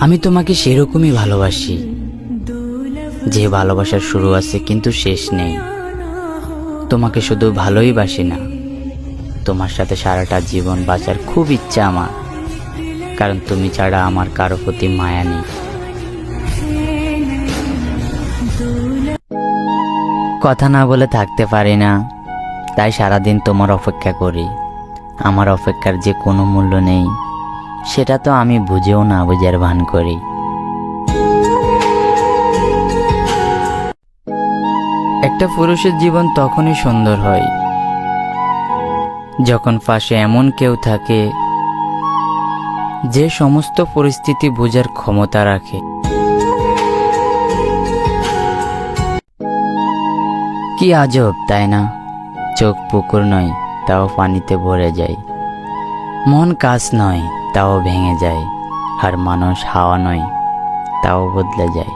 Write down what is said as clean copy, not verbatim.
আমি তোমাকে সেরকমই ভালোবাসি, যে ভালোবাসার শুরু আছে কিন্তু শেষ নেই। তোমাকে শুধু ভালোই বাসি না, তোমার সাথে সারাটা জীবন বাঁচার খুব ইচ্ছা আমার, কারণ তুমি ছাড়া আমার কারো প্রতি মায়া নেই। কথা না বলে থাকতে পারি না, তাই সারাদিন তোমার অপেক্ষা করি। আমার অপেক্ষার যে কোনো মূল্য নেই, সেটা তো আমি বুঝেও না বুঝার ভান করি। একটা পুরুষের জীবন তখনই সুন্দর হয় যখন পাশে এমন কেউ থাকে যে সমস্ত পরিস্থিতি বোঝার ক্ষমতা রাখে। কি আজব তাই না? চোখ পুকুর নয়, তাও পানিতে ভরে যায়। মন কাজ নয়, তাও ভেঙে যায়। আর মানুষ হাওয়া নয়, তাও বদলে যায়।